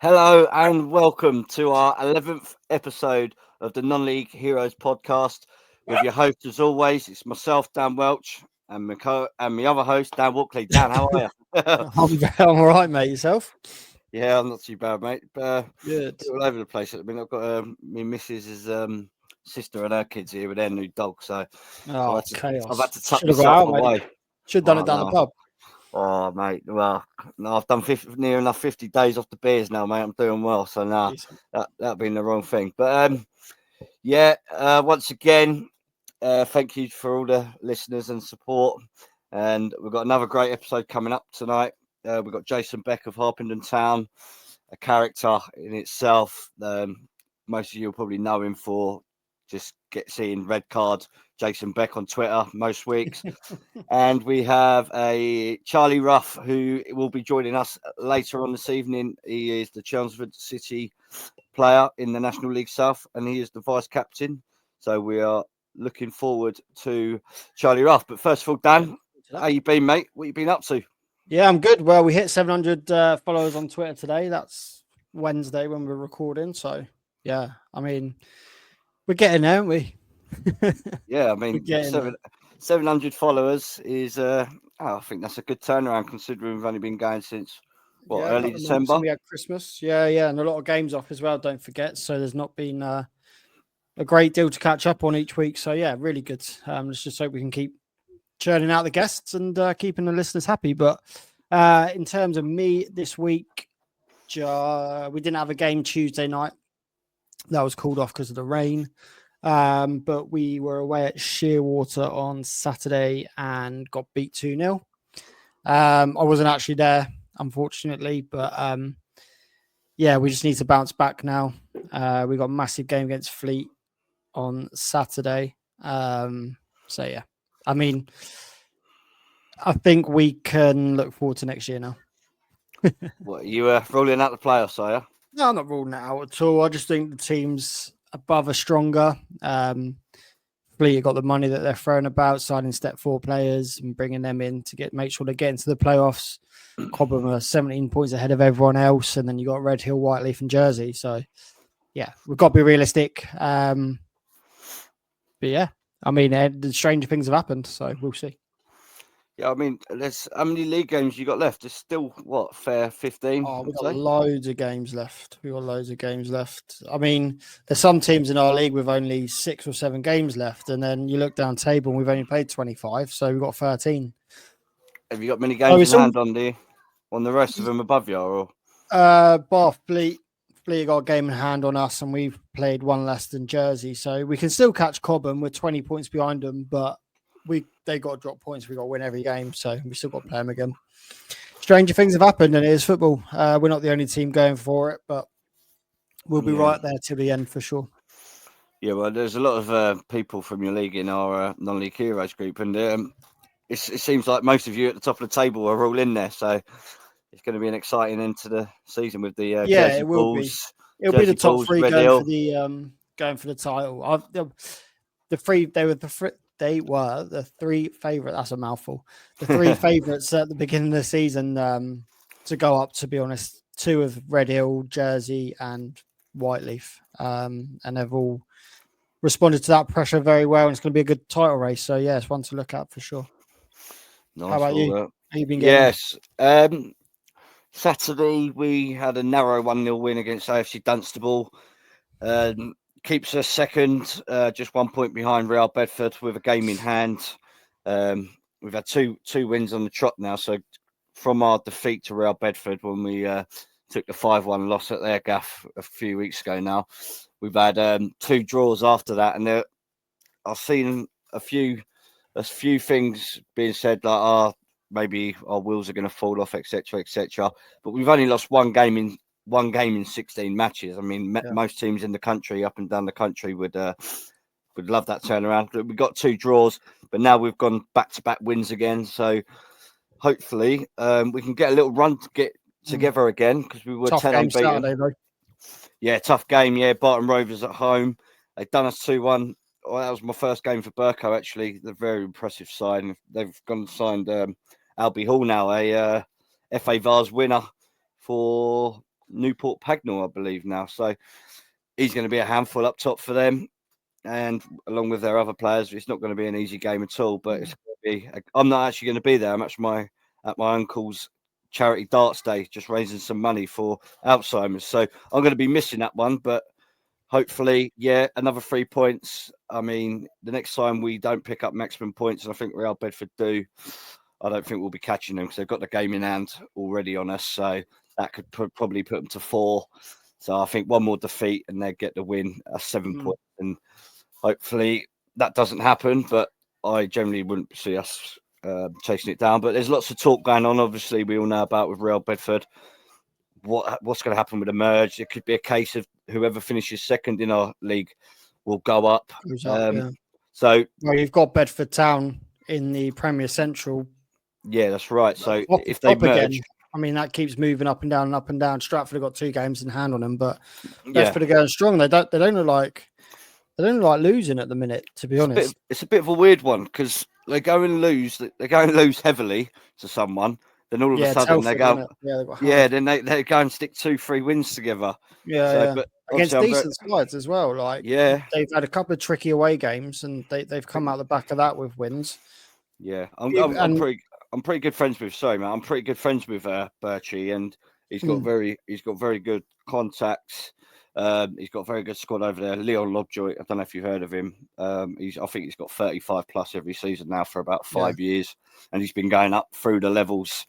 Hello and welcome to our 11th episode of the Non-League Heroes podcast. With your host, as always, it's myself, Dan Welch, and my other host, Dan Walkley. Dan, how are you? I'm all right, mate. Yourself? Yeah, I'm not too bad, mate. Good. All over the place at the minute. I've got my missus's sister and her kids here with their new dog, so Oh, I've had chaos. to tuck Should have got myself out, mate. away. Should have done Oh it down the no. pub. Oh, mate. Well, no, I've done near enough 50 days off the beers now, mate. I'm doing well, so now Decent. that'd been the wrong thing. But once again, thank you for all the listeners and support. And we've got another great episode coming up tonight. We've got Jason Beck of Harpenden Town, a character in itself. Most of you will probably know him for just seeing Red Card Jason Beck on Twitter most weeks. And we have a Charlie Ruff who will be joining us later on this evening. He is the Chelmsford City player in the National League South, and he is the vice captain. So we are looking forward to Charlie Ruff. But first of all, Dan, how you been, mate? What you been up to? Yeah, I'm good. Well, we hit 700 followers on Twitter today. That's Wednesday when we're recording. So, yeah, I mean, we're getting there, aren't we? Yeah, I mean, 700 followers is, I think that's a good turnaround considering we've only been going since, early December? We had Christmas. Yeah, and a lot of games off as well, don't forget. So there's not been a great deal to catch up on each week. So, yeah, really good. Let's just hope we can keep churning out the guests and keeping the listeners happy. But in terms of me this week, we didn't have a game Tuesday night. That was called off because of the rain. But we were away at Shearwater on Saturday and got beat 2-0. I wasn't actually there, unfortunately, but we just need to bounce back now. We got a massive game against Fleet on Saturday. I mean, I think we can look forward to next year now. What, you rolling out the playoffs, are you? No, I'm not ruling it out at all. I just think the teams above are stronger. Fleet have got the money that they're throwing about, signing step 4 players and bringing them in to make sure they get into the playoffs. Cobham are 17 points ahead of everyone else, and then you got Red Hill, Whiteleaf, and Jersey. So, yeah, we've got to be realistic. But yeah, I mean, the strange things have happened, so we'll see. Yeah, I mean, how many league games you got left? There's still, fair 15? Oh, we've got loads of games left. I mean, there's some teams in our league with only 6 or 7 games left, and then you look down table and we've only played 25, so we've got 13. Have you got many games in hand on the rest of them above you? Or? Bath, Fleet got a game in hand on us, and we've played one less than Jersey, so we can still catch Cobham. We're 20 points behind them, but they got to drop points. We got to win every game, so we still got to play them again. Stranger things have happened, and it is football. We're not the only team going for it, but we'll be right there till the end for sure. Yeah, well, there's a lot of people from your league in our non-league heroes group, and it seems like most of you at the top of the table are all in there. So it's going to be an exciting end to the season with the Jersey it will Bulls. Be. It'll be the top 3 going for the title. They were the 3 favourites. That's a mouthful. The 3 favourites at the beginning of the season to go up, to be honest. 2 of Red Hill, Jersey and Whiteleaf. And they've all responded to that pressure very well. And it's going to be a good title race. So, yeah, it's one to look at for sure. Nice. How about you? How you been getting? Yes. Saturday, we had a narrow 1-0 win against AFC Dunstable. Keeps us second, just 1 point behind Real Bedford with a game in hand. We've had two wins on the trot now. So from our defeat to Real Bedford when we took the 5-1 loss at their gaff a few weeks ago now, we've had 2 draws after that. And I've seen a few things being said like, maybe our wheels are going to fall off, etc., etc. But we've only lost one game in 16 matches. I mean, most teams in the country, up and down the country, would love that turnaround. We got 2 draws, but now we've gone back-to-back wins again. So hopefully we can get a little run to get together again, because we were tough 10 unbeaten. Saturday, though. Yeah, tough game. Yeah, Barton Rovers at home. They've done us 2-1. Well, that was my first game for Burko, actually. They're a very impressive side. They've gone and signed Albie Hall now, a FA Vars winner for Newport Pagnell, I believe now. So he's going to be a handful up top for them, and along with their other players, it's not going to be an easy game at all. But it's going to be. I'm not actually going to be there. I'm actually at my uncle's charity darts day, just raising some money for Alzheimer's. So I'm going to be missing that one, but hopefully, yeah, another 3 points. I mean, the next time we don't pick up maximum points, and I think Real Bedford do, I don't think we'll be catching them because they've got the game in hand already on us. So that could probably put them to 4. So I think one more defeat and they get the win, 7 points. And hopefully that doesn't happen, but I generally wouldn't see us chasing it down. But there's lots of talk going on. Obviously, we all know about with Real Bedford. What's going to happen with the merge? It could be a case of whoever finishes second in our league will go up. So you've got Bedford Town in the Premier Central. Yeah, that's right. So if they merge, again, I mean that keeps moving up and down and up and down. Stratford have got 2 games in hand on them, but Bedford are going strong. They don't look like losing at the minute. To be honest, it's a bit of a weird one because they go and lose. They go and lose heavily to someone. Then all of a sudden Telford, they go, then they go and stick 2-3 wins together. But against decent sides as well. Like they've had a couple of tricky away games and they've come out the back of that with wins. Yeah, I'm pretty good friends with. Sorry, man, I'm pretty good friends with Birchie, and he's got very good contacts. He's got a very good squad over there. Leon Lobjoy, I don't know if you've heard of him. I think he's got 35 plus every season now for about 5 years, and he's been going up through the levels.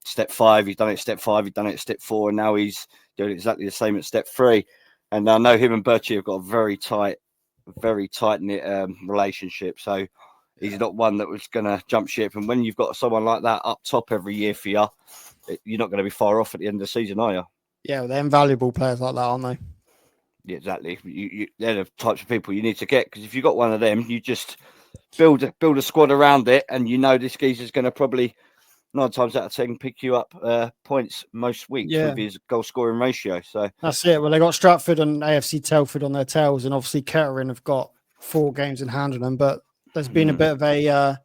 Step 5, he's done it at step 5, he's done it at step 4, and now he's doing exactly the same at step 3. And I know him and Birchie have got a very tight knit relationship. So he's not one that was going to jump ship. And when you've got someone like that up top every year for you, you're not going to be far off at the end of the season, are you? Yeah, they're invaluable players like that, aren't they? Yeah, exactly. They're the types of people you need to get, because if you've got one of them, you just build a squad around it, and you know this geezer's going to probably 9 times out of 10 pick you up points most weeks with his goal scoring ratio. So that's it. Well, they got Stratford and AFC Telford on their tails, and obviously Kettering have got 4 games in hand on them. But there's been a bit of a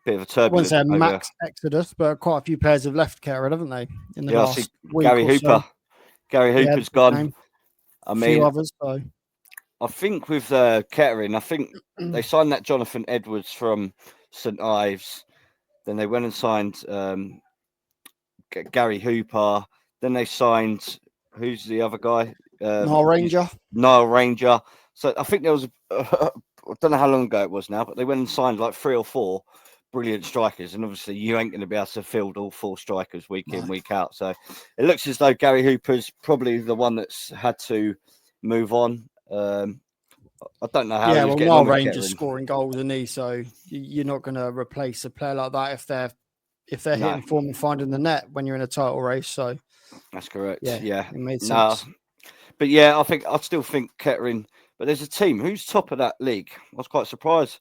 turbulence. I wouldn't say a max exodus, but quite a few players have left Kettering, haven't they? In the last week Gary or Hooper. So. Gary Hooper's gone. I mean, few others. So. I think with Kettering, I think they signed that Jonathan Edwards from St Ives. Then they went and signed Gary Hooper. Then they signed, who's the other guy? Niall Ranger. So I think there was, I don't know how long ago it was now, but they went and signed like 3 or 4 brilliant strikers. And obviously you ain't going to be able to field all 4 strikers week in, week out. So it looks as though Gary Hooper's probably the one that's had to move on. I don't know how. Niall Ranger's scoring goals, isn't he? So you're not going to replace a player like that if they're hitting form and finding the net when you're in a title race. So that's correct. Yeah, it made sense. But I still think Kettering. But there's a team who's top of that league. I was quite surprised.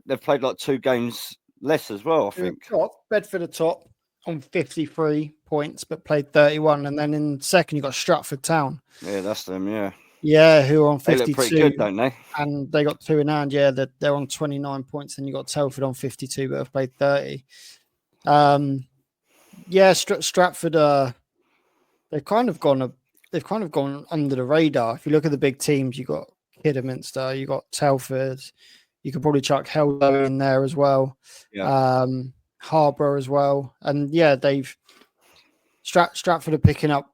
They've played like 2 games less as well. I think Bedford are top on 53 points, but played 31, and then in second you got Stratford Town. Yeah, that's them. Yeah. Yeah, who are on 52. They look pretty good, don't they? And they got 2 in hand. Yeah, they're on 29 points. And you got Telford on 52, but have played 30. Stratford. They've kind of gone under the radar. If you look at the big teams, you got Kidderminster, you got Telford. You could probably chuck Heldo in there as well. Yeah. Harbour as well, and Stratford are picking up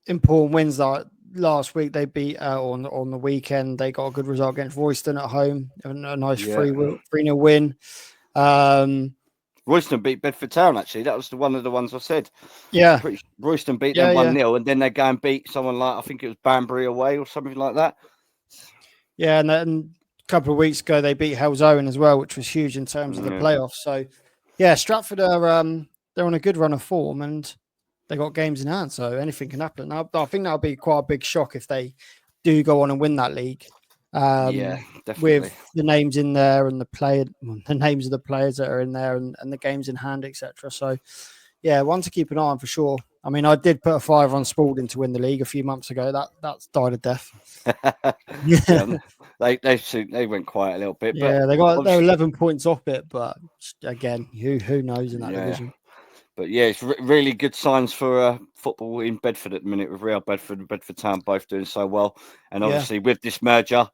important wins. Like last week, they beat on the weekend. They got a good result against Royston at home, a nice 3-0 win. Royston beat Bedford Town. Actually, that was one of the ones I said. Yeah, Royston beat them 1-0, and then they go and beat someone like, I think it was Banbury away or something like that. Yeah, and then a couple of weeks ago they beat Hell's Owen as well, which was huge in terms of the playoffs. So, Stratford are they're on a good run of form, and they got games in hand, so anything can happen. I think that'll be quite a big shock if they do go on and win that league. Definitely. With the names in there and the names of the players that are in there and the games in hand, etc. So, one to keep an eye on for sure. I mean, I did put a 5 on Spalding to win the league a few months ago. That's died a death. They went quiet a little bit. Yeah, they're 11 points off it, but again, who knows in that division. But yeah, it's really good signs for football in Bedford at the minute, with Real Bedford and Bedford Town both doing so well. And obviously with this merger,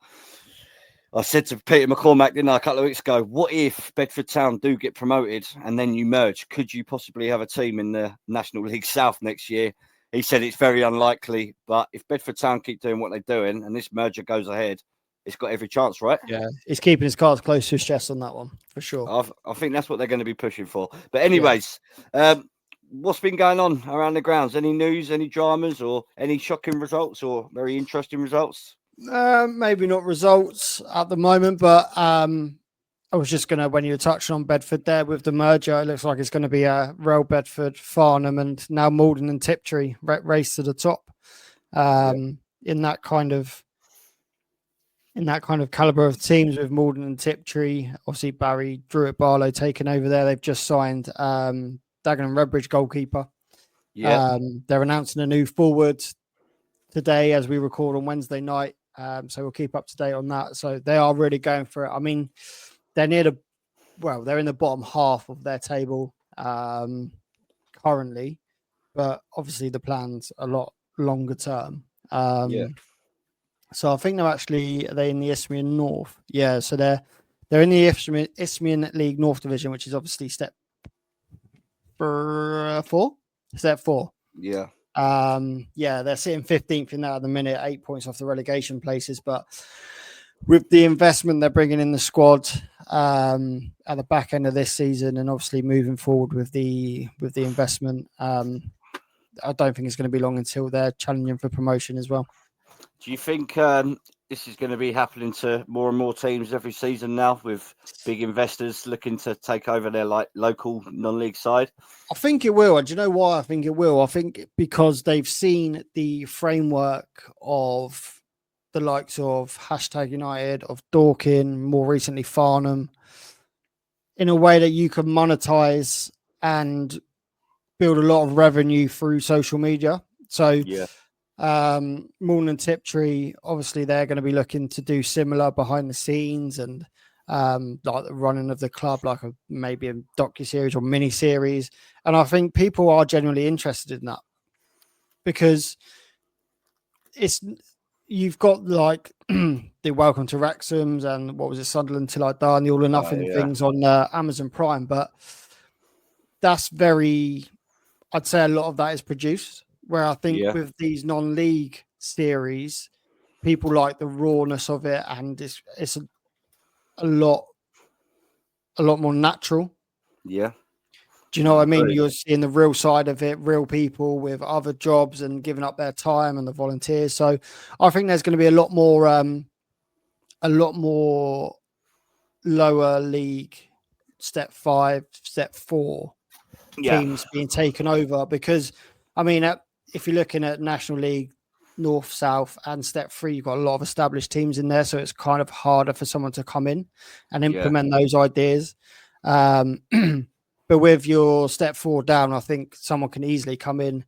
I said to Peter McCormack, didn't I, a couple of weeks ago, what if Bedford Town do get promoted and then you merge? Could you possibly have a team in the National League South next year? He said it's very unlikely, but if Bedford Town keep doing what they're doing and this merger goes ahead, it's got every chance, right? Yeah, he's keeping his cards close to his chest on that one, for sure. I think that's what they're going to be pushing for. But anyways, what's been going on around the grounds? Any news, any dramas, or any shocking results or very interesting results? Maybe not results at the moment, but I was just going to, when you were touching on Bedford there with the merger, it looks like it's going to be a Real Bedford, Farnham, and now Malden and Tiptree race to the top. In that kind of caliber of teams, with Malden and Tiptree, obviously Barry Druitt Barlow taking over there. They've just signed Dagenham and Redbridge goalkeeper. They're announcing a new forward today as we record on Wednesday night. So we'll keep up to date on that. So they are really going for it. I mean, they're they're in the bottom half of their table currently, but obviously the plan's a lot longer term. So I think are they in the Isthmian North? Yeah, so they're in the Isthmian League North Division, which is obviously step 4. Step 4. Yeah. They're sitting 15th in that at the minute, 8 points off the relegation places. But with the investment they're bringing in the squad at the back end of this season, and obviously moving forward with the investment, I don't think it's going to be long until they're challenging for promotion as well. Do you think this is going to be happening to more and more teams every season now, with big investors looking to take over their local non-league side? I think it will. And do you know why I think it will? I think because they've seen the framework of the likes of #United, of Dorking, more recently Farnham, in a way that you can monetize and build a lot of revenue through social media. So Malden and Tiptree, obviously they're going to be looking to do similar behind the scenes, and like the running of the club, like maybe a docu-series or mini-series. And I think people are genuinely interested in that, because you've got like the Welcome to Wrexham's and what was it, Sunderland Till I Die, and the All or Nothing things on Amazon Prime. But that's I'd say a lot of that is produced. Where I think with these non-league series, people like the rawness of it, and it's a lot more natural. Yeah. Do you know what I mean? You're seeing the real side of it, real people with other jobs and giving up their time, and the volunteers. So I think there's going to be a lot more lower league, step 5, step 4 teams being taken over, because I mean, if you're looking at National League North, South, and Step 3, you've got a lot of established teams in there, so it's kind of harder for someone to come in and implement those ideas. But with your Step 4 down, I think someone can easily come in,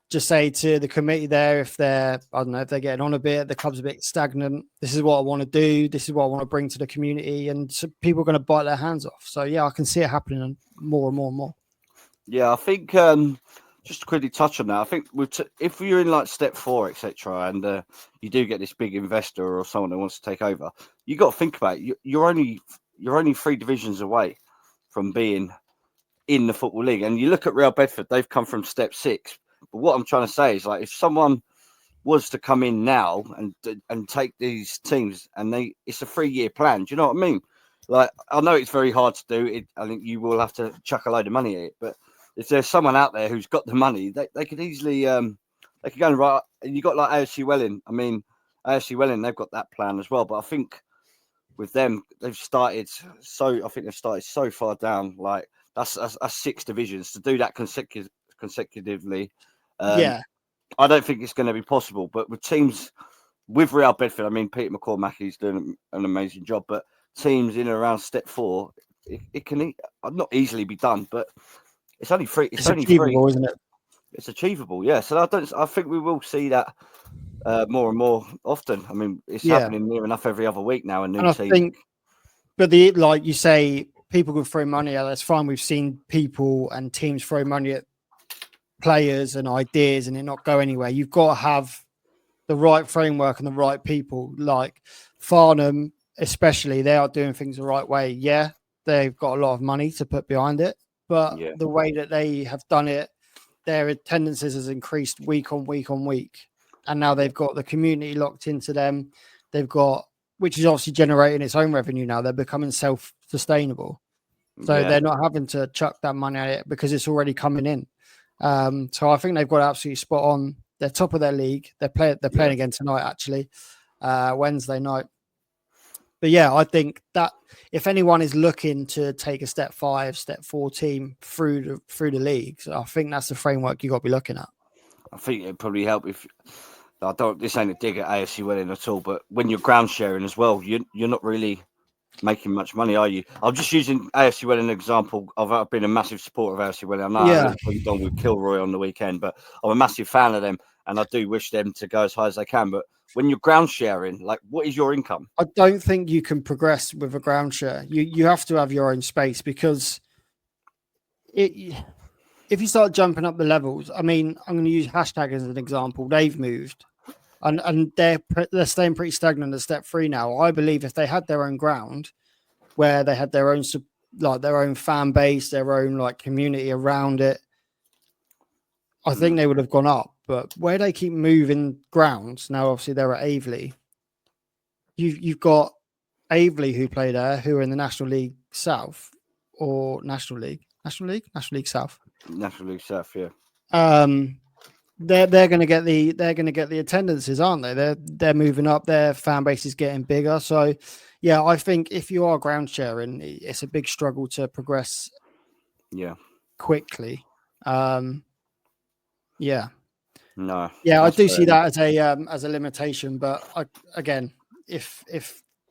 just say to the committee there, if they're getting on a bit, the club's a bit stagnant, this is what I want to do, this is what I want to bring to the community, and so people are going to bite their hands off. So yeah, I can see it happening more and more and more. Yeah, I think just to quickly touch on that, I think if you're in like step 4, etc., and you do get this big investor or someone that wants to take over, you got to think about it. You're only 3 divisions away from being in the Football League, and you look at Real Bedford; they've come from step 6. But what I'm trying to say is, like, if someone was to come in now and take these teams, and it's a 3-year plan. Do you know what I mean? Like, I know it's very hard to do. I think you will have to chuck a load of money at it, but if there's someone out there who's got the money, they could easily they could go and write. And you got like AFC Welling. I mean, AFC Welling, they've got that plan as well. But I think with them, they've started so far down. Like that's 6 divisions to do that consecutively. I don't think it's going to be possible. But with teams with Real Bedford, I mean, Peter McCormack is doing an amazing job. But teams in and around step 4, it can not easily be done, but it's only 3. It's only achievable, 3, isn't it? It's achievable, yeah. So I think we will see that more and more often. I mean, it's happening near enough every other week now. A new team. But like you say, people can throw money at. That's fine. We've seen people and teams throw money at players and ideas, and it not go anywhere. You've got to have the right framework and the right people. Like Farnham, especially, they are doing things the right way. Yeah, they've got a lot of money to put behind it, but the way that they have done it, their attendances has increased week on week on week, and now they've got the community locked into them. They've got, which is obviously generating its own revenue now. They're becoming self-sustainable, so they're not having to chuck that money at it because it's already coming in. So I think they've got absolutely spot on. They're top of their league. They're playing again tonight, actually, Wednesday night. But yeah, I think that if anyone is looking to take a step 5, step 4 team through the leagues, I think that's the framework you got to be looking at. I think it'd probably help if this ain't a dig at AFC Welling at all, but when you're ground sharing as well, you're not really making much money, are you? I'm just using AFC Welling as an example. I've been a massive supporter of AFC Welling. I know I went on with Kilroy on the weekend, but I'm a massive fan of them, and I do wish them to go as high as they can. But when you're ground sharing, like, what is your income? I don't think you can progress with a ground share. You have to have your own space, because if you start jumping up the levels, I mean, I'm going to use hashtag as an example. They've moved, and they're staying pretty stagnant at step 3 now. I believe if they had their own ground, where they had their own fan base, their own community around it, I think they would have gone up. But where they keep moving grounds now, obviously they're at Aveley. You've got Aveley who play there, who are in the National League South or National League South. National League South, yeah. They're going to get the attendances, aren't they? They're moving up. Their fan base is getting bigger. So, yeah, I think if you are ground sharing, it's a big struggle to progress. Yeah. Quickly. Yeah. No. Yeah, I do see that as a limitation. But again, if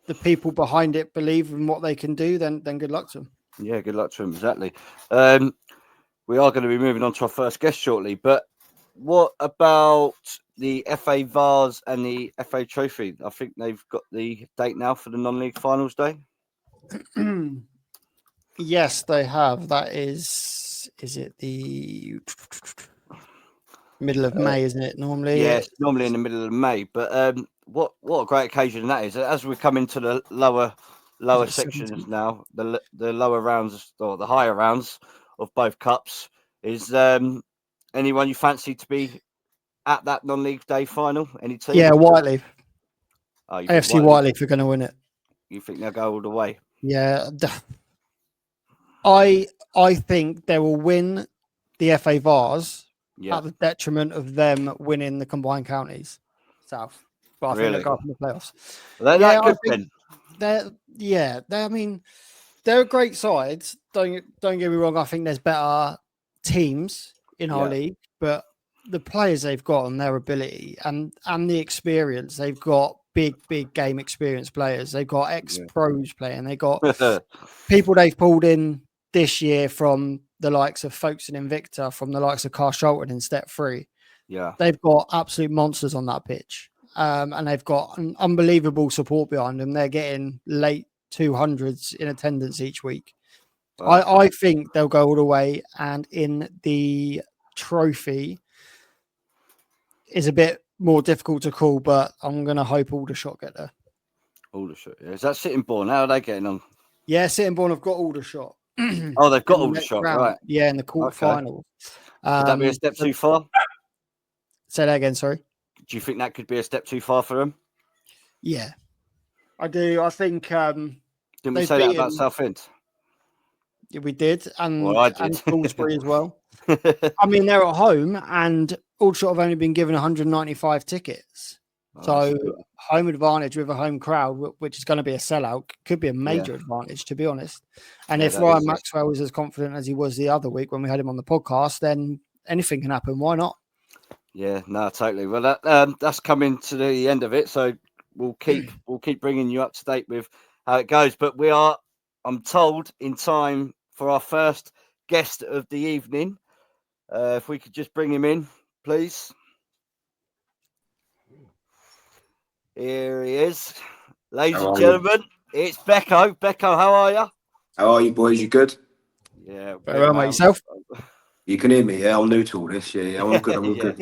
the people behind it believe in what they can do, then good luck to them. Yeah, good luck to them. Exactly. We are going to be moving on to our first guest shortly, but what about the FA Vars and the FA Trophy? I think they've got the date now for the non-league finals day. Yes, they have. That is it the middle of May, isn't it? Normally, yes, normally in the middle of May. But what a great occasion that is! As we come into the lower sections now, the lower rounds or the higher rounds of both cups, is anyone you fancy to be at that non-league day final? Any team? Yeah, Whiteleaf. Oh, AFC Whiteleaf are going to win it. You think they'll go all the way? Yeah, I think they will win the FA Vars at the detriment of them winning the combined counties South. But I think they'll go up in the playoffs. I mean, they're great sides. Don't get me wrong. I think there's better teams in our league, but the players they've got and their ability and the experience, they've got big game experience players. They've got ex-pros playing. They got people they've pulled in this year from the likes of Folkestone Invicta, from the likes of Carshalton in step 3. Yeah, they've got absolute monsters on that pitch, and they've got an unbelievable support behind them. They're getting late 200s in attendance each week. Wow. I think they'll go all the way, and in the trophy is a bit more difficult to call, but I'm going to hope Aldershot get there. Aldershot, yeah. Is that Sittingbourne? How are they getting on? Yeah, Sittingbourne have got Aldershot. Oh, they've got Aldershot, right? Yeah, in the quarterfinals. Could that be a step too far? Say that again, sorry. Do you think that could be a step too far for them? Yeah, I do. I think. Didn't we say that about Southend? Yeah, we did, and I did. And Salisbury as well. I mean, they're at home, and Aldershot have only been given 195 tickets. So home advantage with a home crowd, which is going to be a sellout, could be a major advantage, to be honest. And if Ryan Maxwell is as confident as he was the other week when we had him on the podcast, then anything can happen. Why not? Yeah, no, totally. Well, that's coming to the end of it, so we'll keep bringing you up to date with how it goes. But we are, I'm told, in time for our first guest of the evening. If we could just bring him in, please. Here he is, ladies and gentlemen. It's Becco. Becco, how are you? How are you, boys? You good? Yeah, Very yeah, well, mate. mate. Yourself? You can hear me, yeah? I'm new to all this. Yeah, I'm all good. I'm all Yeah, good.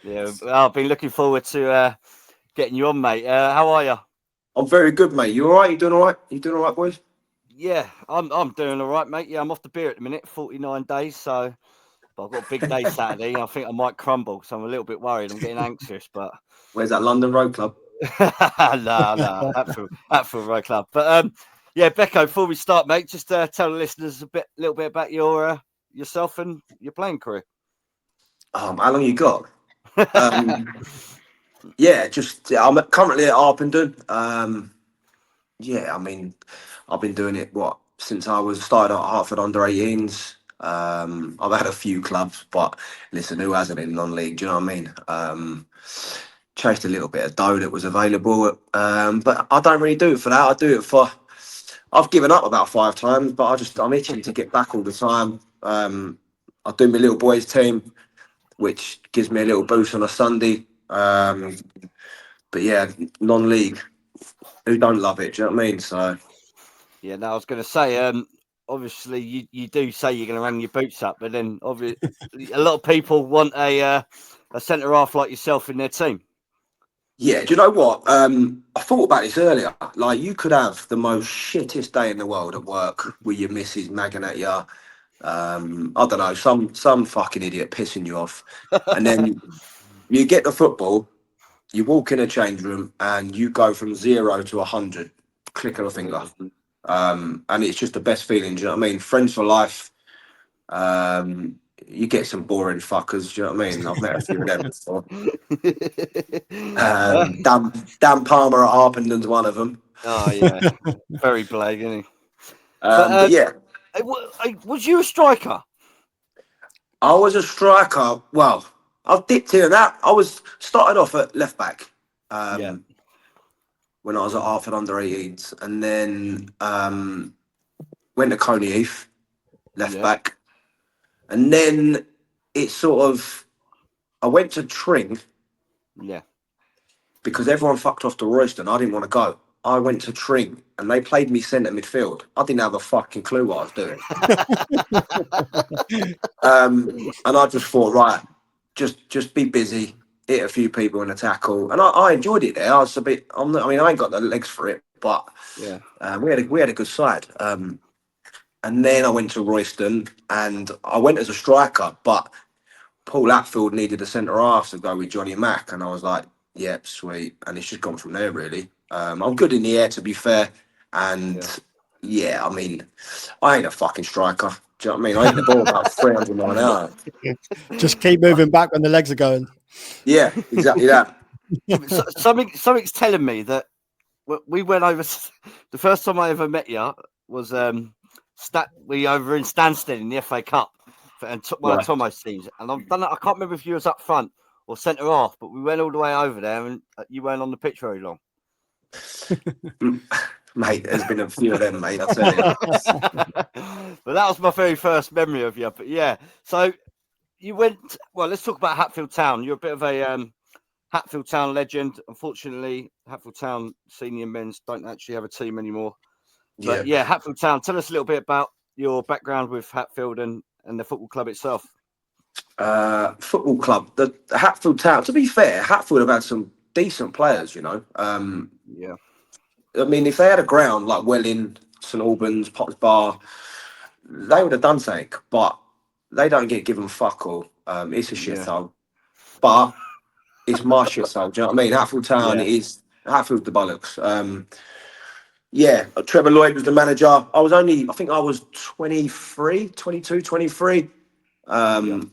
yeah. Well, I've been looking forward to getting you on, mate. How are you? I'm very good, mate. You all right? You doing all right? You doing all right, boys? Yeah, I'm doing all right, mate. Yeah, I'm off the beer at the minute, 49 days. So but I've got a big day Saturday. I think I might crumble, so I'm a little bit worried. I'm getting anxious, but Where's that London Road Club? no, Hatfield Road Club. But yeah, Becco, before we start, mate, just tell the listeners little bit about yourself and your playing career. How long you got? Yeah, I'm currently at Arpenden. Yeah, I mean, I've been doing it since I was started at Hartford under 18s. I've had a few clubs, but listen, who hasn't in non-league? Do you know what I mean? Chased a little bit of dough that was available, but I don't really do it for that. I do it for. I've given up about 5 times, but I'm itching to get back all the time. I do my little boys team, which gives me a little boost on a Sunday. But yeah, non-league. Who don't love it? Do you know what I mean? So Yeah, no, I was going to say, obviously, you do say you're going to hang your boots up, but then obviously, a lot of people want a centre half like yourself in their team. yeah, do you know what? I thought about this earlier. Like, you could have the most shittest day in the world at work with your missus nagging at you. I don't know, some fucking idiot pissing you off, and then you get the football. You walk in a change room and you go from 0 to 100, click of a finger. And it's just the best feeling. Do you know what I mean? Friends for life. You get some boring fuckers. Do you know what I mean? I've met a few of them before. Dan Palmer at Harpenden's one of them. Oh yeah, very Blake, isn't he? But yeah, Was you a striker? I was a striker. Well, I've dipped in and that. I was started off at left back. Yeah. When I was at Hartford under 18s, and then went to Coney Heath, left back, and then I went to Tring. Yeah. Because everyone fucked off to Royston. I didn't want to go. I went to Tring and they played me centre midfield. I didn't have a fucking clue what I was doing. And I just thought, right, just be busy, hit a few people in a tackle, and I enjoyed it there. I was a bit. I ain't got the legs for it, but yeah, we had a good side. And then I went to Royston and I went as a striker, but Paul Atfield needed a centre half to go with Johnny Mack, and I was like, "Yep, sweet." And it's just gone from there, really. I'm good in the air, to be fair, and I mean, I ain't a fucking striker. Do you know what I mean? I hit the ball about 300 miles an hour. Just keep moving back when the legs are going. Yeah, exactly that. Something's telling me that we went over. The first time I ever met you was we over in Stansted in the FA Cup and took one of Tomo's teams, and I've done that. I can't remember if you was up front or centre half, but we went all the way over there, and you weren't on the pitch very long. Mate, there's been a few of them, mate, I'll tell you. But that was my very first memory of you. But yeah, so you went. Well, let's talk about Hatfield Town. You're a bit of a Hatfield Town legend. Unfortunately, Hatfield Town senior men's don't actually have a team anymore. But yeah, Hatfield Town. Tell us a little bit about your background with Hatfield and the football club itself. Football club, the Hatfield Town. To be fair, Hatfield have had some decent players, you know. Yeah. I mean, if they had a ground like Welling, St Albans, Potts Bar, they would have done something. But they don't get given fuck all. It's a shithole, but it's my shithole. Do you know what I mean? Hatfield Town is Hatfield's the bollocks. Trevor Lloyd was the manager. I think I was 23, 22, 23. Like,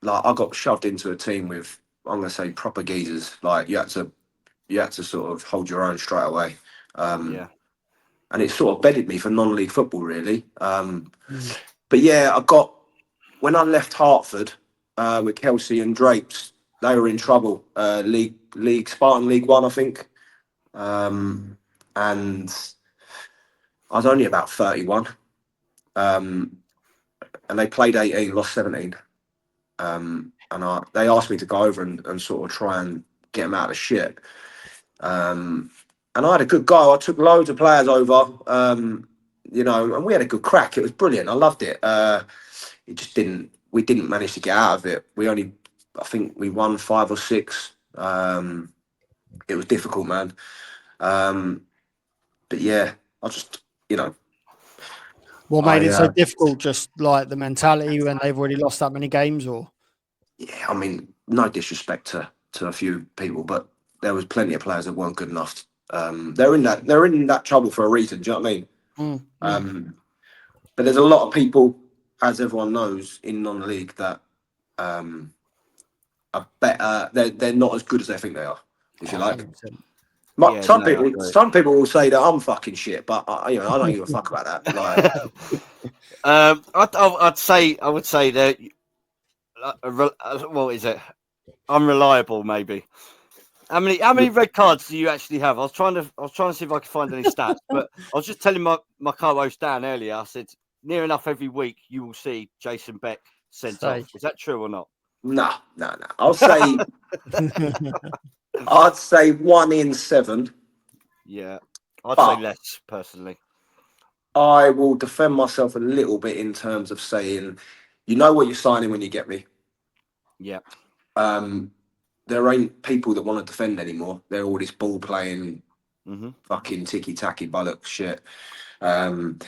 I got shoved into a team with, I'm going to say, proper geezers. Like, you had to sort of hold your own straight away. And it sort of bedded me for non-league football, really. But yeah, when I left Hartford with Kelsey and Drapes, they were in trouble. Spartan League One, I think. And I was only about 31. And they played 18, lost 17. And they asked me to go over and sort of try and get them out of shit. And I had a good go. I took loads of players over. you know, and we had a good crack. It was brilliant. I loved it. It just didn't. We didn't manage to get out of it. I think we won 5 or 6. It was difficult, man. But yeah, I just, you know, What made it so difficult? Just like the mentality when they've already lost that many games, or yeah. I mean, no disrespect to a few people, but there was plenty of players that weren't good enough. They're in that trouble for a reason. Do you know what I mean? But there's a lot of people, as everyone knows, in non-league that are better. They're not as good as they think they are, if you like. 100%. Some people will say that I'm fucking shit, but I don't give a fuck about that. Like, I would say that. What is it? Unreliable, maybe. How many red cards do you actually have? I was trying to see if I could find any stats, but I was just telling my co-host Dan earlier. I said near enough every week you will see Jason Beck sent off. Is that true or not? No. I'll say I'd say 1 in 7. Yeah, I'd say less personally. I will defend myself a little bit in terms of saying, you know what you're signing when you get me. Yeah. There ain't people that want to defend anymore. They're all this ball playing, fucking ticky tacky bollocks shit. I'm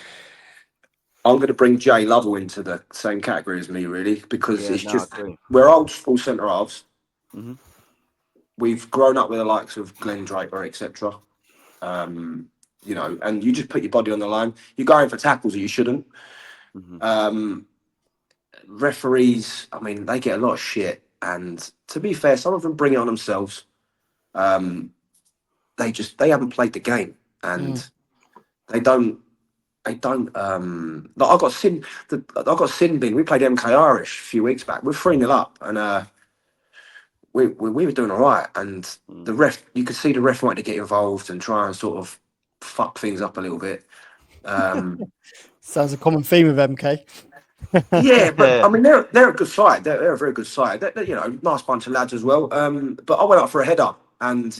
going to bring Jay Lovell into the same category as me, really, because we're old school centre halves. We've grown up with the likes of Glenn Draper, etc. You know, and you just put your body on the line. You're going for tackles that you shouldn't. Referees, I mean, they get a lot of shit, and to be fair, some of them bring it on themselves. They haven't played the game, and they don't. Like I got sin bin. We played MK Irish a few weeks back. We're 3-0 up, and we were doing all right. And the ref, you could see the ref wanted to get involved and try and sort of fuck things up a little bit. Sounds a common theme of MK. Yeah, but I mean they're a good side. They're a very good side. They're, you know, nice bunch of lads as well. But I went up for a header, and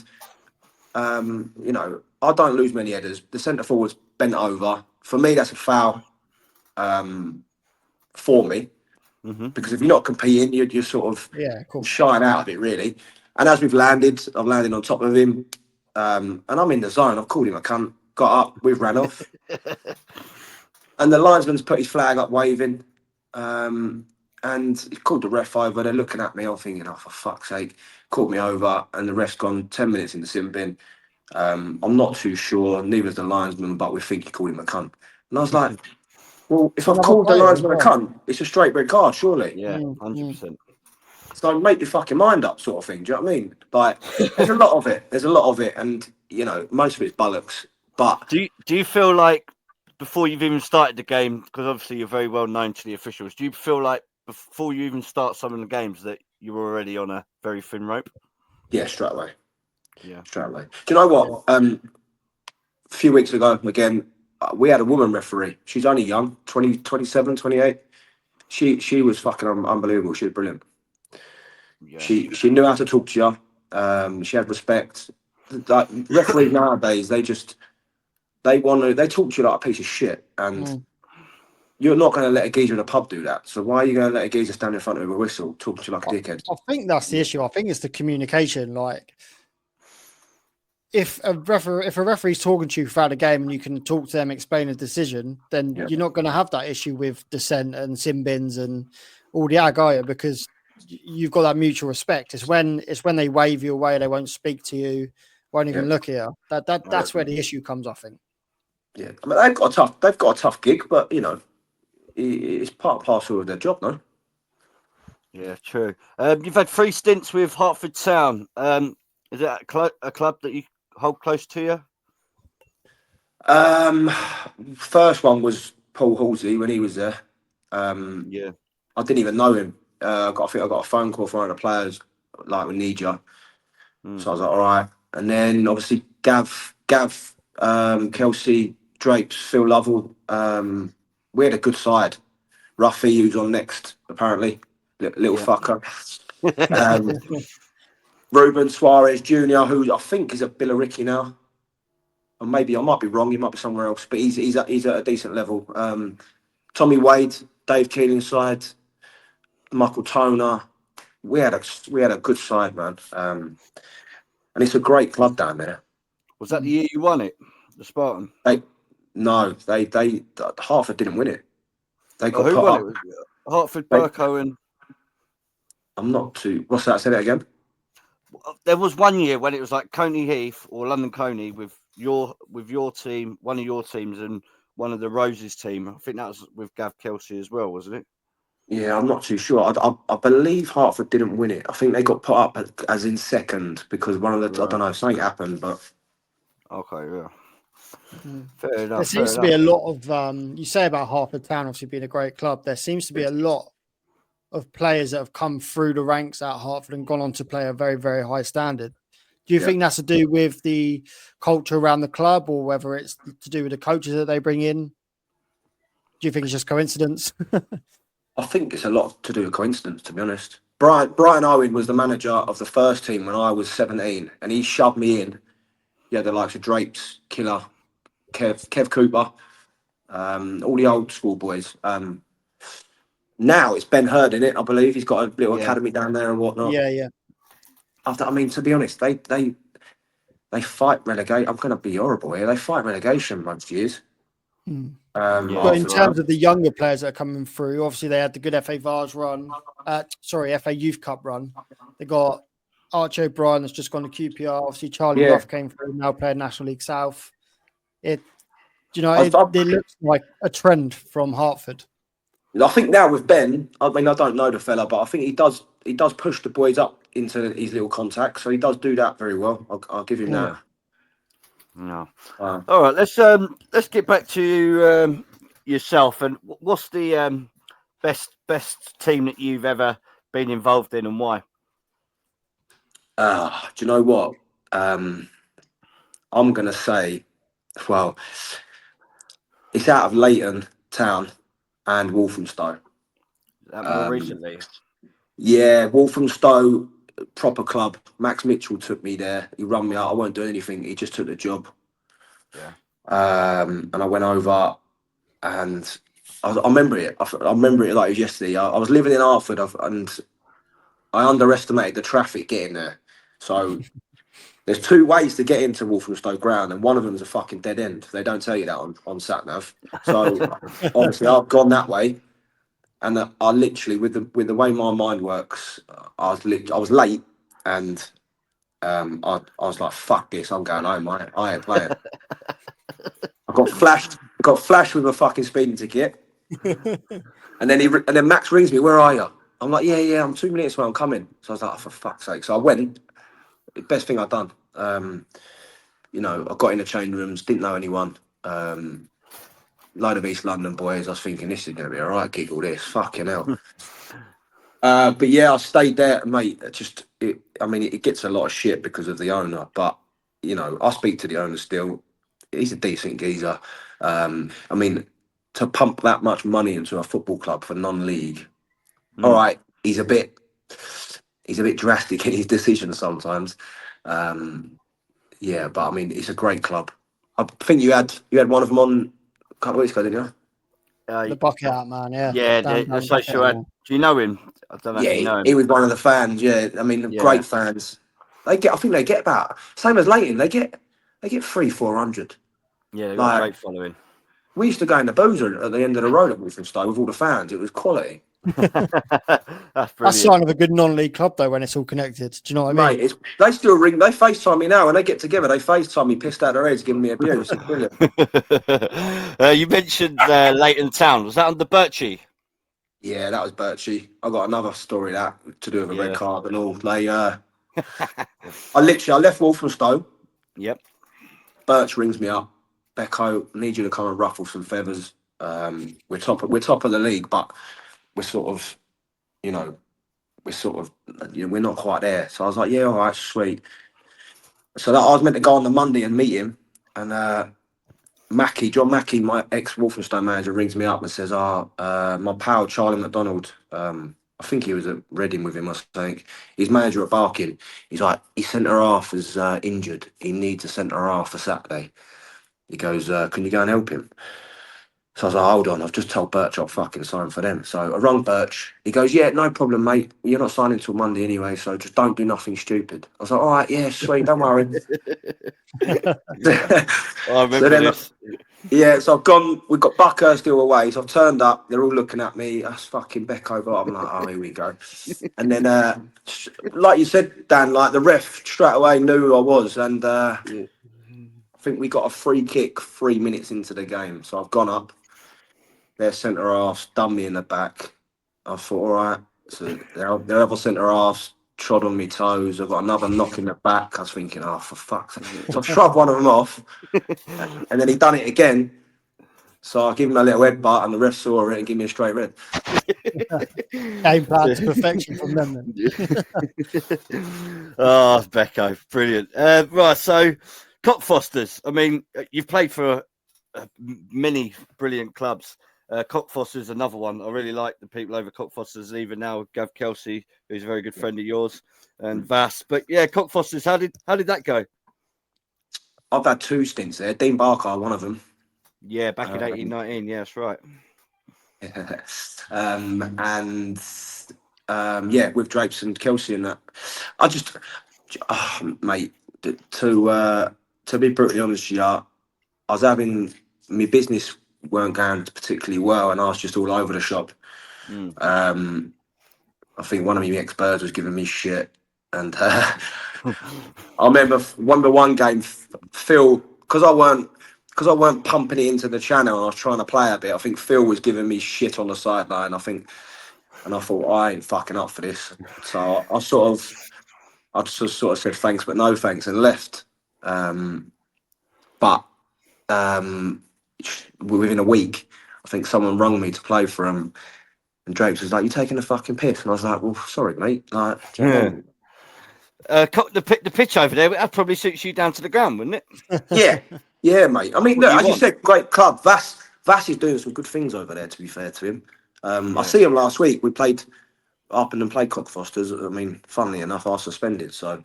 you know, I don't lose many headers. The centre forward's bent over. For me, that's a foul. For me, because if you're not competing, you're sort of shying out of it, really. And as I've landed on top of him, and I'm in the zone. I've called him a cunt. Got up, we've ran off, and the linesman's put his flag up, waving. And he called the ref over. They're looking at me. I'm thinking, oh, for fuck's sake, called me over, and the ref's gone 10 minutes in the sin bin. I'm not too sure. Neither's the linesman, but we think he called him a cunt. And I was like, well, if I've called the linesman a cunt, it's a straight red card, surely. Yeah, 100%. So make your fucking mind up, sort of thing. Do you know what I mean? Like, there's a lot of it. There's a lot of it, and you know, most of it's bollocks. But do you feel like before you've even started the game, because obviously you're very well known to the officials, do you feel like before you even start some of the games that you're already on a very thin rope? Yeah, straight away. Yeah, straight away. Do you know what? A few weeks ago, again, we had a woman referee. She's only young, 20, 27, 28. She was fucking unbelievable. She was brilliant. Yeah. She knew how to talk to you. She had respect. Like referees nowadays, they talk to you like a piece of shit, and you're not going to let a geezer in a pub do that. So why are you going to let a geezer stand in front of a whistle talking to you like a dickhead? I think that's the issue. I think it's the communication. Like, if a referee's talking to you throughout the game and you can talk to them, explain a decision, then you're not going to have that issue with dissent and sin bins and all the agaya, because you've got that mutual respect. It's when they wave you away, they won't speak to you, won't even look at you. That's where the issue comes, I think. Yeah, I mean they've got a tough gig, but you know, it's part and parcel of their job, no? Yeah, true. You've had 3 stints with Hertford Town. Is it a club that you hold close to you? First one was Paul Halsey when he was there. Yeah, I didn't even know him. I got a phone call from one of the players, like, we need you. So I was like, all right. And then obviously Gav, Kelsey, Drapes, Phil Lovell. We had a good side. Ruffy, who's on next, apparently, little fucker. Ruben Suarez Jr., who I think is at Billericay now. maybe I might be wrong. He might be somewhere else, but he's at a decent level. Tommy Wade, Dave Keeling's side, Michael Toner. We had a good side, man. And it's a great club down there. Was that the year you won it, the Spartan? They Hartford didn't win it. They got who put won up. it? Was Hartford, Burko, and I'm not too. What's that? Say that again. there was one year when it was like Coney Heath or London Coney with your team, one of your teams, and one of the Roses team. I think that was with Gav Kelsey as well, wasn't it? Yeah, I'm not too sure. I believe Hartford didn't win it. I think they got put up as in second because one of the I don't know, something happened, but okay, yeah. Fair enough. There seems to be a lot of you say about Hartford Town obviously being a great club. There seems to be a lot of players that have come through the ranks at Hartford and gone on to play a very, very high standard. Do you think that's to do with the culture around the club, or whether it's to do with the coaches that they bring in? Do you think it's just coincidence? I think it's a lot to do with coincidence, to be honest. Brian Owen was the manager of the first team when I was 17, and he shoved me in. Yeah, the likes of Drapes, Killer, Kev Cooper, all the old school boys. Now it's Ben Hurd in it, I believe. He's got a little academy down there and whatnot. Yeah. I mean, to be honest, they fight relegate. I'm going to be horrible here. They fight relegation most years. But in terms of the younger players that are coming through, obviously they had the good FA Vars run. FA Youth Cup run. They got Archie O'Brien that's just gone to QPR. Obviously Charlie Ruff came through, now playing National League South. It looks like a trend from Hartford. I think now with Ben, I mean, I don't know the fella, but I think he does push the boys up into his little contacts, so he does do that very well. I'll give him that. No. All right, let's get back to yourself. And what's the best team that you've ever been involved in, and why? Do you know what? I'm gonna say, well, it's out of Leighton Town and Walthamstow. More recently. Yeah, Walthamstow, proper club. Max Mitchell took me there. He run me out. I weren't doing anything. He just took the job. Yeah. And I went over, and I remember it. I remember it like it was yesterday. I was living in Hartford, and I underestimated the traffic getting there. So there's two ways to get into Walthamstow Ground, and one of them is a fucking dead end. They don't tell you that on SatNav. So obviously I've gone that way. And I literally, with the way my mind works, I was late, and I was like, "Fuck this! I'm going home. I ain't playing." I got flashed with a fucking speeding ticket, and then Max rings me. "Where are you?" I'm like, "Yeah, I'm 2 minutes away. I'm coming." So I was like, "Oh, for fuck's sake!" So I went. Best thing I've done. I got in the change rooms, didn't know anyone. Load of East London boys. I was thinking this is going to be all right. Giggle this, fucking hell. But yeah, I stayed there, mate. It gets a lot of shit because of the owner, but I speak to the owner still. He's a decent geezer. To pump that much money into a football club for non-league, all right, he's a bit drastic in his decisions sometimes. But I mean, it's a great club. I think you had one of them on a couple of weeks ago, didn't you? The Bucket Hat man, yeah. Yeah, the social ad. Do you know him? I don't know if you know him. He was one of the fans. Yeah, I mean, great fans. I think they get about same as Leighton. They get 300-400. Yeah, they got a great following. We used to go in the boozer at the end of the road at Walthamstow with all the fans. It was quality. That's sign of a good non-league club, though, when it's all connected. Do you know what I mean? They still ring. They FaceTime me now. When they get together, they FaceTime me, pissed out their heads, giving me abuse. It's brilliant. You mentioned Leighton Town. Was that under Birchie? Yeah, that was Birchie. I got another story that to do with a red card and all. I left Walthamstow. Yep. Birch rings me up. Becco, need you to come and ruffle some feathers. We're top of the league, but we're not quite there. So I was like, yeah, all right, sweet. So that I was meant to go on the Monday and meet him, and John Mackey, my ex-Walthamstow manager, rings me up and says, my pal Charlie McDonald, I think he was at Reading with him, I think. He's manager at Barking. He's like, his centre half is injured. He needs a centre half for Saturday. He goes, can you go and help him? So I was like, hold on, I've just told Birch I'll fucking sign for them. So I rung Birch. He goes, yeah, no problem, mate. You're not signing till Monday anyway, so just don't do nothing stupid. I was like, all right, yeah, sweet, don't worry. I So remember then, this. yeah, so I've gone, we've got Buckhurst still away. So I've turned up, they're all looking at me. That's fucking Beck over. I'm like, oh, here we go. And then, like you said, Dan, like the ref straight away knew who I was. And I think we got a free kick 3 minutes into the game. So I've gone up. Their centre half's done me in the back. I thought, all right. So their other centre half's trod on me toes. I've got another knock in the back. I was thinking, oh, for fuck's sake. So I've shoved one of them off. And then he done it again. So I give him a little headbutt and the ref saw it and gave me a straight red. Game plan to perfection from them then. Oh, Becco, brilliant. Right, so Cockfosters. I mean, you've played for many brilliant clubs. Cockfosters, another one. I really like the people over Cockfosters, even now Gav Kelsey, who's a very good friend of yours, and Vass. But yeah, Cockfosters, how did that go? I've had 2 stints there. Dean Barker, one of them. Yeah, back in 1819. Yeah, that's right. Yeah, with Drapes and Kelsey and that. I just, mate, to be brutally honest with you, I was having my business weren't going particularly well, and I was just all over the shop. I think one of my ex-birds was giving me shit, and I remember one game, Phil, because I weren't pumping it into the channel and I was trying to play a bit. I think Phil was giving me shit on the sideline. And I thought, I ain't fucking up for this. So I just sort of said thanks, but no thanks, and left. But within a week, I think someone rung me to play for him, and Drapes was like, "You taking a fucking piss?" And I was like, "Well, sorry, mate." Like, do you know what I mean? The pitch over there, that probably suits you down to the ground, wouldn't it? Yeah, mate. I mean, What look, you as you want? said, great club. Vass is doing some good things over there. To be fair to him, I see him last week. We played up and played Cockfosters. I mean, funnily enough, I was suspended, so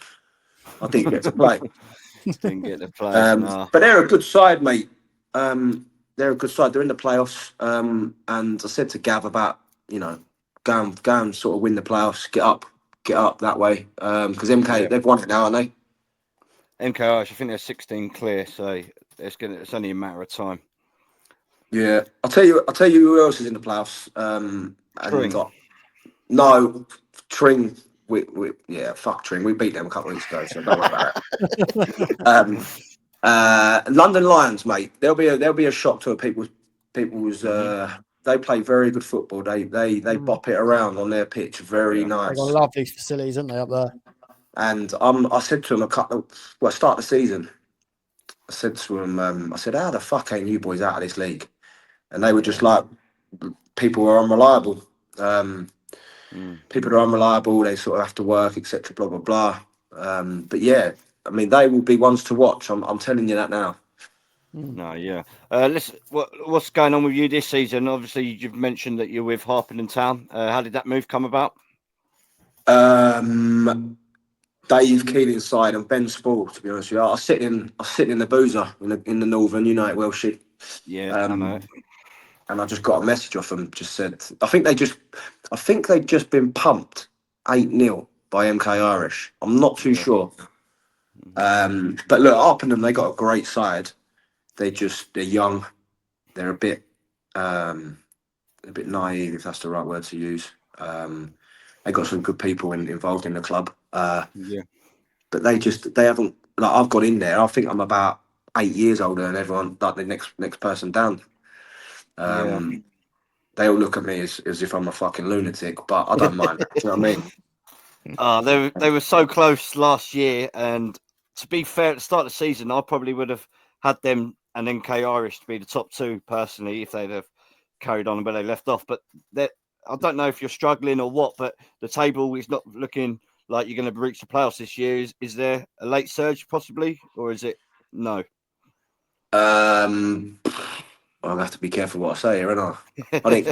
I didn't get to play. Didn't get to play. No. But they're a good side, mate. They're a good side. They're in the playoffs. And I said to Gav about, go and sort of win the playoffs, get up that way. Because MK, they've won it now, aren't they? MKH, I think they're 16 clear, so it's only a matter of time. Yeah, I'll tell you who else is in the playoffs. No, Tring. Fuck Tring. We beat them a couple of weeks ago, so don't worry about that. London Lions, mate. They'll be a shock to people's. They play very good football. They bop it around on their pitch. Very nice. They've got lovely facilities, haven't they, up there? And I said to them start the season. I said to them, how the fuck ain't you boys out of this league? And they were just like, people are unreliable. People are unreliable. They sort of have to work, etc. Blah blah blah. But yeah, I mean, they will be ones to watch. I'm telling you that now. No, yeah. Listen, what's going on with you this season? Obviously, you've mentioned that you're with Harpenden Town. How did that move come about? Dave Keeling's side and Ben Spall. To be honest with you, I was sitting in the boozer in the Northern United Welsh. Yeah, I know. And I just got a message off them. Just said, I think they'd just been pumped 8-0 by MK Irish. I'm not too sure. But look, Harpenden, they got a great side. They're young. They're a bit naive, if that's the right word to use. They got some good people involved in the club. But they haven't. Like, I've got in there. I think I'm about 8 years older than everyone. Like the next person down. They all look at me as if I'm a fucking lunatic, but I don't mind. Do you know what I mean? They were so close last year, and to be fair, at the start of the season, I probably would have had them and NK Irish to be the top two personally if they'd have carried on where they left off. But I don't know if you're struggling or what, but the table is not looking like you're going to reach the playoffs this year. Is there a late surge possibly, or is it no? I'll have to be careful what I say here, aren't I?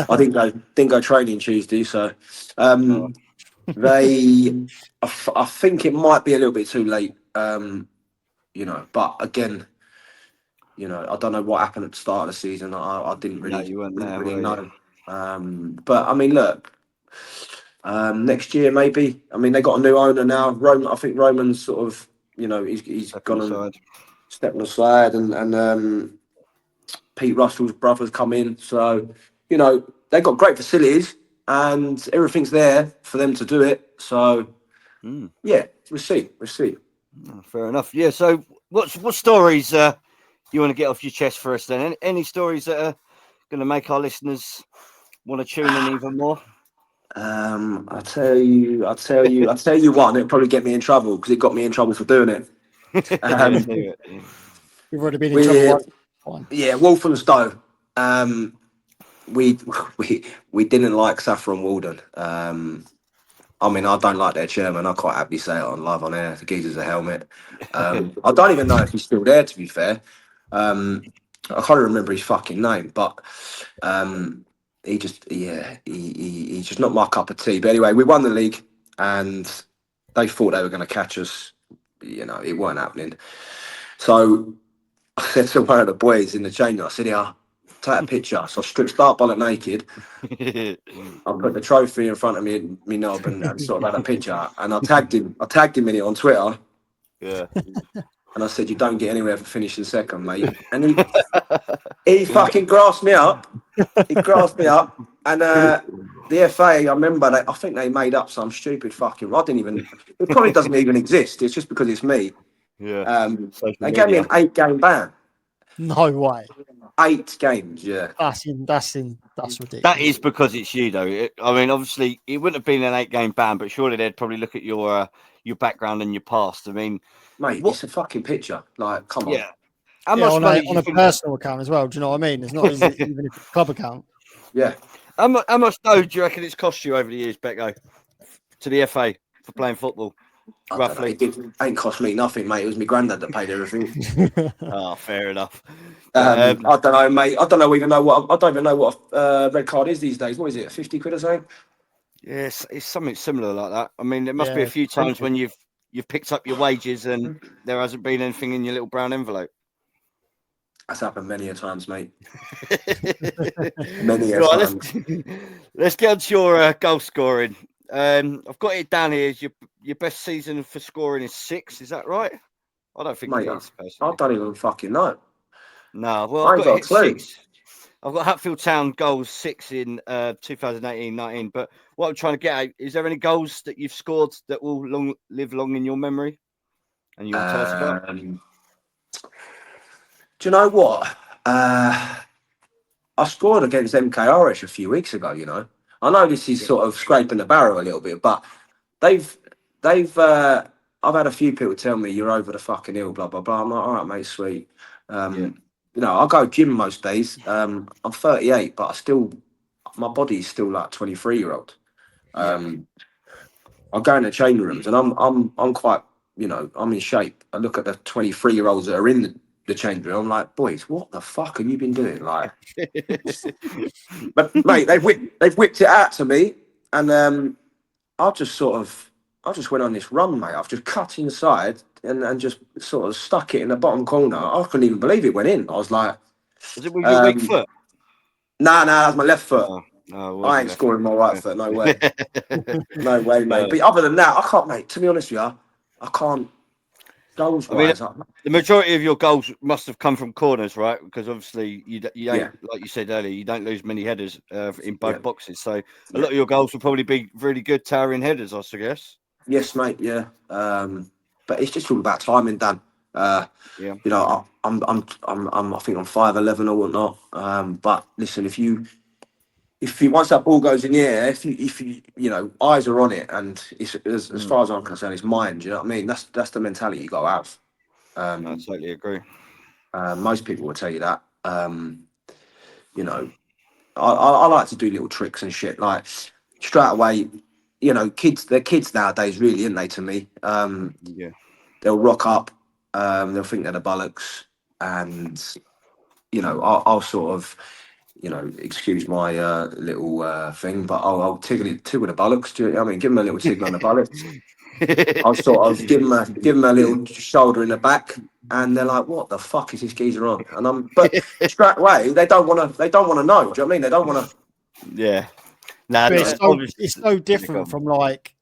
I didn't go training Tuesday, so I think it might be a little bit too late. But again, I don't know what happened at the start of the season. I didn't No, you weren't there, really were you? know. But I mean, look, next year maybe. I mean, they got a new owner now. I think Roman's sort of, he's Stepping gone and aside. stepping aside, and Pete Russell's brother's come in. So, they've got great facilities and everything's there for them to do it. So, yeah, we'll see. Oh, fair enough. Yeah. So, what stories you want to get off your chest for us then? Any stories that are going to make our listeners want to tune in even more? I'll tell you one. It'll probably get me in trouble because it got me in trouble for doing it. Let's do it. You've already been in trouble. Yeah, Walthamstow. We we didn't like Saffron Walden. I mean, I don't like their chairman. I quite happily say it on live on air. The geezer's a helmet. I don't even know if he's still there. To be fair, I can't remember his fucking name, but he's just not my cup of tea. But anyway, we won the league, and they thought they were going to catch us. It weren't happening. So I said to one of the boys in the change, I said, "Yeah, take a picture." So I stripped start bonnet naked. I put the trophy in front of me knob and sort of had a picture, and I tagged him. I tagged him in it on Twitter. Yeah. And I said, "You don't get anywhere for finishing second, mate." And he fucking grasped me up. He grasped me up, and the FA. I remember I think they made up some stupid fucking. I didn't even. It probably doesn't even exist. It's just because it's me. Yeah. They gave me an 8-game ban. No way. 8 games, yeah. That's ridiculous. That is because it's you, though. I mean, obviously, it wouldn't have been an 8-game ban, but surely they'd probably look at your background and your past. I mean, mate, it's a fucking picture. Like, come on. Yeah. How much on money a personal account as well? Do you know what I mean? It's not even a club account. Yeah. How much dough do you reckon it's cost you over the years, Becco, to the FA for playing football? Roughly, it ain't cost me nothing, mate. It was my granddad that paid everything. Oh, fair enough. I don't know, mate. I don't even know what a red card is these days. What is it? 50 quid or something? Yes, it's something similar like that. I mean, there must be a few times when you've picked up your wages and there hasn't been anything in your little brown envelope. That's happened many a times, mate. Many a times. Let's get on to your goal scoring. I've got it down here. Your best season for scoring is 6. Is that right? I don't think it is. I don't even fucking know. No, well, I've got 6. I've got Hatfield Town goals 6 in 2018-19. But what I'm trying to get at, is there any goals that you've scored that will live long in your memory? And you'll tell us about? Do you know what? I scored against MKRH a few weeks ago, I know this is sort of scraping the barrel a little bit, but they've I've had a few people tell me you're over the fucking hill, blah blah blah. I'm like, all right, mate, sweet. I go gym most days. I'm 38, but my body's still like 23-year-old. I go in the training rooms and I'm quite, I'm in shape. I look at the 23-year-olds that are in the change room. I'm like, boys, what the fuck have you been doing? Like, but mate, they've whipped it out to me, and I just went on this run, mate. I've just cut inside and just sort of stuck it in the bottom corner. I couldn't even believe it went in. I was like, was it with your weak foot? Nah, that's my left foot. I ain't scoring my right foot. No way. No way, mate. But other than that, I can't, mate. To be honest with you, I can't. Goals wise, the majority of your goals must have come from corners, right? Because obviously you don't, like you said earlier, you don't lose many headers in both boxes. So a lot of your goals will probably be really good towering headers, I suggest. Yes, mate. Yeah, but it's just all about timing, Dan. I'm I think I'm 5'11" or whatnot. But listen, if you once that ball goes in the air, if you eyes are on it, and it's as far as I'm concerned, it's mine. Do you know what I mean? That's the mentality you got to have. I totally agree. Most people will tell you that. I like to do little tricks and shit. Like straight away, they're kids nowadays, really, aren't they? To me, they'll rock up, they'll think they're the bollocks, and I'll sort of. Excuse my little thing, but I'll tickle the bollocks. Do you know what I mean? Give them a little tickle on the bollocks. I'll sort of give them a little shoulder in the back, and they're like, "What the fuck is this geezer on?" And but straight away they don't want to. They don't want to know. Do you know what I mean? They don't want to. Yeah. Nah, But obviously, it's so yeah, go different on. from like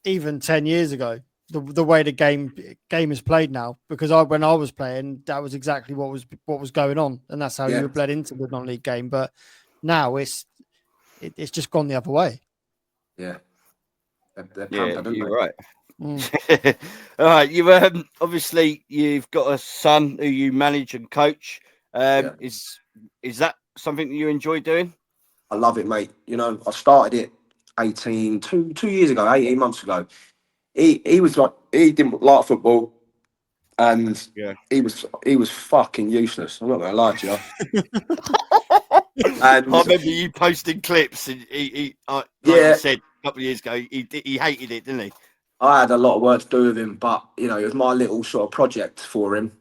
even 10 years ago. The way the game is played now, because when I was playing, that was exactly what was going on, and that's how you Yeah, were bled into the non-league game. But now it's just gone the other way. yeah. They're Yeah, pampered, aren't you're they? right. Mm. All right, you obviously you've got a son who you manage and coach. Yeah, Is that something that you enjoy doing? I love it, mate. You know, I started it 2 years ago, 18 months ago. He was like, he didn't like football, and Yeah. he was fucking useless. I'm not gonna lie to you. I And remember you posting clips, and like you yeah, said a couple of years ago, he hated it, didn't he? I had a lot of work to do with him, but it was my little sort of project for him.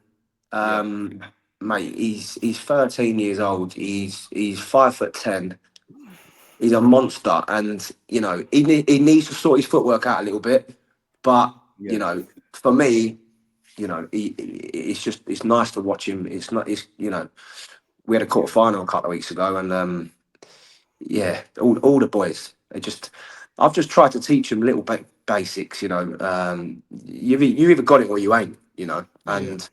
Yeah. Um, Mate, he's 13 years old. He's 5'10". He's a monster, and he needs to sort his footwork out a little bit. But Yeah. for me, it's nice to watch him. It's not. We had a quarter final a couple of weeks ago, and yeah, all the boys. I've just tried to teach them little basics. You either got it or you ain't. Yeah. And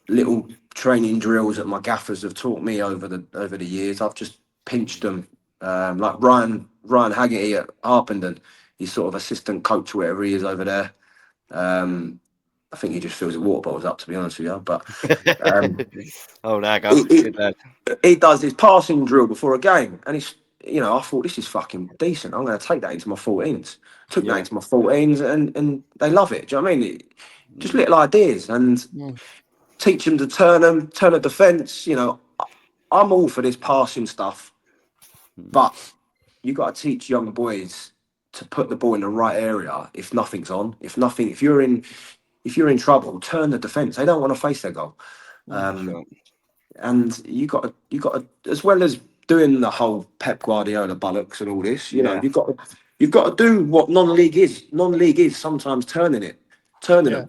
little training drills that my gaffers have taught me over the years. I've just pinched them. Like Ryan Haggerty at Harpenden, he's sort of assistant coach, whatever he is over there. I think he just fills the water bottles up, to be honest with you. But um, Oh, there you go. he, he, Good lad. he does his passing drill before a game, and I thought this is fucking decent. I'm going to take that into my 14s. Took that Yeah. into my 14s, and they love it. Do you know what I mean? Just Mm. little ideas, and Mm. teach them to turn a defence. I'm all for this passing stuff, but you got to teach young boys to put the ball in the right area. If nothing's on, if you're in trouble, turn the defence. They don't want to face their goal. Mm. Um, and you got to, as well as doing the whole Pep Guardiola bollocks and all this. Yeah. You've got to do what non-league is. Non-league is sometimes turning Yeah. them,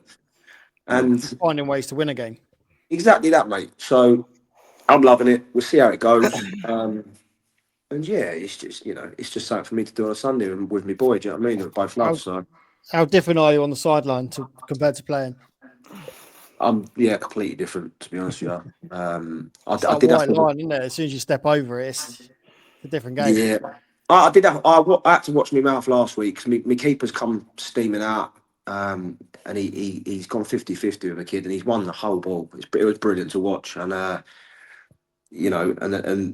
and Finding ways to win a game. exactly that, mate. So I'm loving it. We'll see how it goes. And yeah, it's just something for me to do on a Sunday with my boy. Do you know what I mean? We both love. How So how different are you on the sideline compared to playing? I'm completely different, to be honest with you. It's I that did have white to. line, isn't it? As soon as you step over it, it's a different game. Yeah, I did have. I had to watch my mouth last week because my keeper's come steaming out, and he's gone 50-50 with a kid, and he's won the whole ball. It was brilliant to watch, and and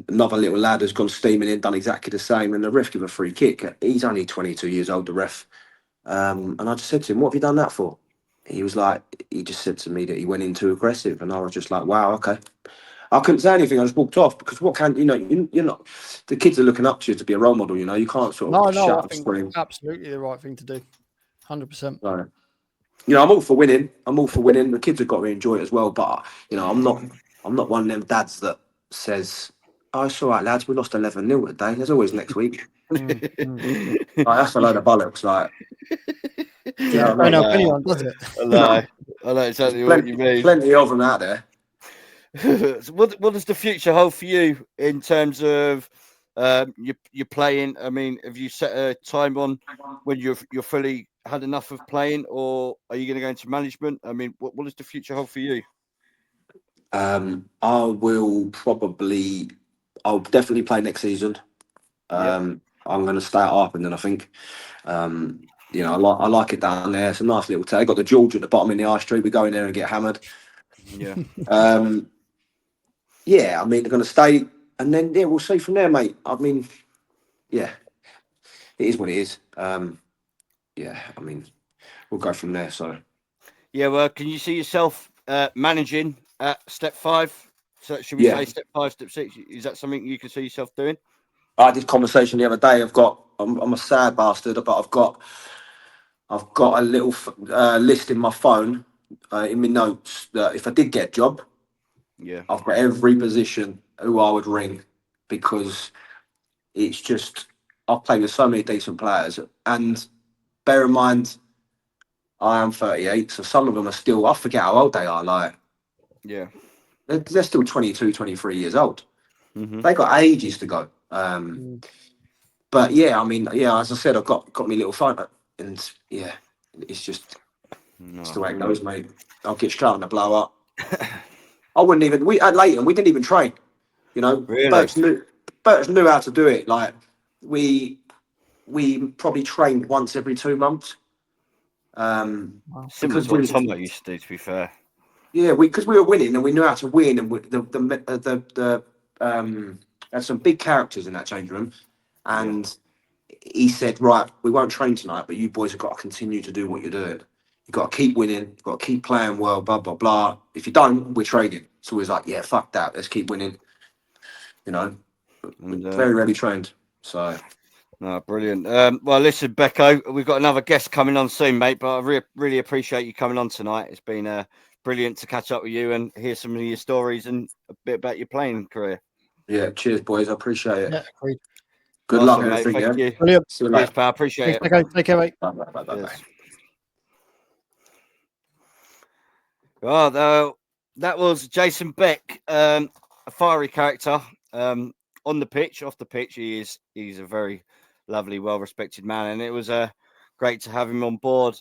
another little lad has gone steaming in, done exactly the same, and the ref gave a free kick. He's only 22 years old, the ref, and I just said to him, "What have you done that for?" He just said to me that he went in too aggressive, and I was just like, "Wow, okay." I couldn't say anything. I just walked off because what can you're not. The kids are looking up to you to be a role model. You can't sort No, of no, I shout and think scream. absolutely the right thing to do. 100%. So, I'm all for winning. I'm all for winning. The kids have got to enjoy it as well. But I'm not. I'm not one of them dads that says, "Oh, it's all right, lads. We lost 11-0 today. There's always next week." Mm, mm. Like, that's a load of bollocks. Like, do you Yeah, know it what I don't mean? help No, anyone, does it? I No, know. I know there's exactly what you mean. plenty of them out there. So what does the future hold for you in terms of your playing? I mean, have you set a time on when you're fully had enough of playing, or are you going to go into management? I mean, what does the future hold for you? I will probably. I'll definitely play next season. Yep. I'm going to stay at Arpenden, I think. I like it down there. It's a nice little town. Got the George at the bottom in the high street. We go in there and get hammered. Yeah. Yeah, I mean, they're going to stay, and then yeah, we'll see from there, mate. I mean, yeah, it is what it is. Yeah, I mean, we'll go from there. So Yeah. Well, can you see yourself managing at step 5? So should we yeah, say step 5, step 6? Is that something you can see yourself doing? I had this conversation the other day. I'm a sad bastard, but I've got a little list in my phone, in my notes, that if I did get a job, Yeah. I've got every position who I would ring, because it's just I've played with so many decent players, and bear in mind I am 38, so some of them are still. I forget how old they are. Like Yeah. they're still 22, 23 years old. Mm-hmm. They got ages to go. Mm. But yeah, I mean, yeah, as I said, I've got me little phone, and yeah, it's just it's No, the way it brilliant. goes, mate. I'll get straight on the blow up. I wouldn't even. We at Leighton, we didn't even train. You know, Really? Berts knew how to do it. Like we probably trained once every 2 months. Wow. Similar Because to what we Tomo used to do, to be fair. yeah because we were winning and we knew how to win, and the had some big characters in that change room, Yeah. and he said, right, we won't train tonight, but you boys have got to continue to do what you're doing. You've got to keep winning. You've got to keep playing well, blah, blah, blah. If you don't, we're trading. So we was like, yeah, fuck that. Let's keep winning. You know, And very rarely trained. So, no, brilliant. Well, listen, Becco, we've got another guest coming on soon, mate, but I really appreciate you coming on tonight. It's been brilliant to catch up with you and hear some of your stories and a bit about your playing career. yeah, cheers, boys. I appreciate it. Yeah, agreed. Good Nice luck one, and mate. everything, Thank yeah? you. Brilliant. See you Cheers, later. pal. Appreciate Thanks, it. Becco. Take care, mate. Bye, bye, bye, bye, bye. Cheers. Oh, that was Jason Beck, a fiery character. On the pitch, off the pitch, he's a very lovely, well-respected man, and it was great to have him on board.